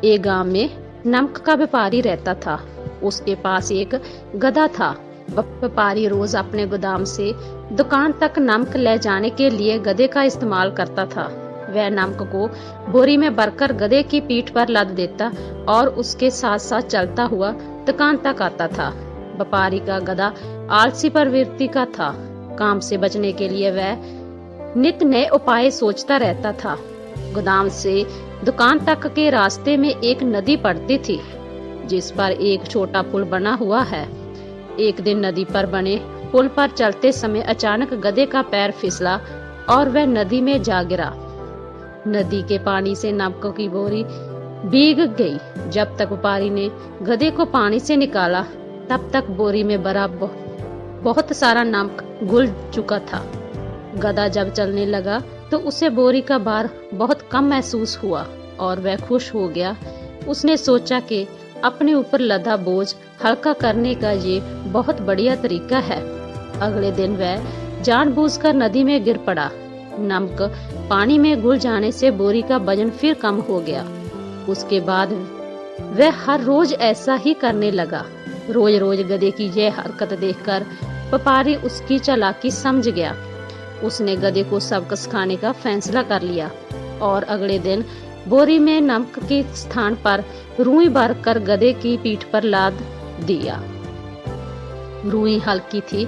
एक गांव में नमक का व्यापारी रहता था। उसके पास एक गधा था। व्यापारी रोज अपने गोदाम से दुकान तक नमक ले जाने के लिए गधे का इस्तेमाल करता था। वह नमक को बोरी में भरकर गधे की पीठ पर लद देता और उसके साथ साथ चलता हुआ दुकान तक आता था। व्यापारी का गधा आलसी प्रवृत्ति का था। काम से बचने के लिए वह नित नए उपाय सोचता रहता था। गोदाम से दुकान तक के रास्ते में एक नदी पड़ती थी, जिस पर एक छोटा पुल बना हुआ है। एक दिन नदी पर बने पुल पर चलते समय अचानक गधे का पैर फिसला और वह नदी में जा गिरा। नदी के पानी से नमक की बोरी भीग गई। जब तक व्यापारी ने गधे को पानी से निकाला, तब तक बोरी में भरा बहुत सारा नमक घुल चुका था। गधा जब चलने लगा तो उसे बोरी का भार बहुत कम महसूस हुआ और वह खुश हो गया। उसने सोचा कि अपने ऊपर लदा बोझ हल्का करने का ये बहुत बढ़िया तरीका है। अगले दिन वह जानबूझकर नदी में गिर पड़ा। नमक पानी में घुल जाने से बोरी का वजन फिर कम हो गया। उसके बाद वह हर रोज ऐसा ही करने लगा। रोज रोज गधे की यह हरकत देखकर व्यापारी उसकी चालाकी समझ गया। उसने गधे को सबक सिखाने का फैसला कर लिया और अगले दिन बोरी में नमक के स्थान पर रुई भरकर गधे की पीठ पर लाद दिया। रुई हल्की थी।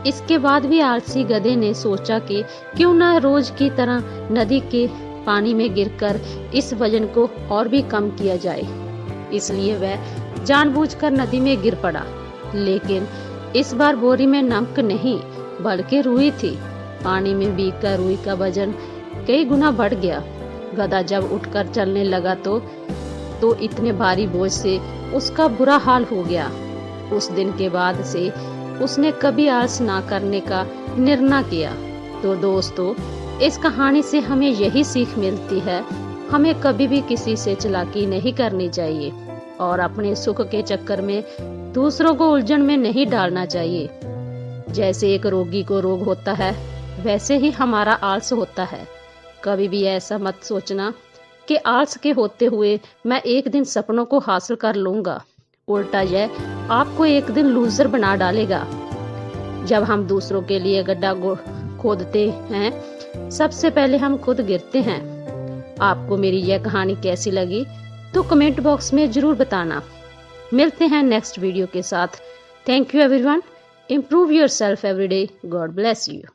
इसके बाद भी आलसी गधे ने सोचा कि क्यों न रोज की तरह नदी के पानी में गिरकर इस वजन को और भी कम किया जाए। इसलिए वह जानबूझकर नदी में गिर पड़ा। लेकिन इस बार बोरी में नमक नहीं बल्कि रुई थी। पानी में भीगकर रुई का वजन कई गुना बढ़ गया। गधा जब उठकर चलने लगा तो इतने भारी बोझ से उसका बुरा हाल हो गया। उस दिन के बाद से उसने कभी आलस ना करने का निर्णय किया। तो दोस्तों, इस कहानी से हमें यही सीख मिलती है, हमें कभी भी किसी से चालाकी नहीं करनी चाहिए और अपने सुख के चक्कर में दूसरों को उलझन में नहीं डालना चाहिए। जैसे एक रोगी को रोग होता है, वैसे ही हमारा आलस होता है। कभी भी ऐसा मत सोचना कि आलस के होते हुए मैं एक दिन सपनों को हासिल कर लूंगा। उल्टा यह आपको एक दिन लूजर बना डालेगा। जब हम दूसरों के लिए गड्ढा खोदते हैं, सबसे पहले हम खुद गिरते हैं। आपको मेरी यह कहानी कैसी लगी तो कमेंट बॉक्स में जरूर बताना। मिलते हैं नेक्स्ट वीडियो के साथ। Thank you everyone. Improve yourself every day. God bless you.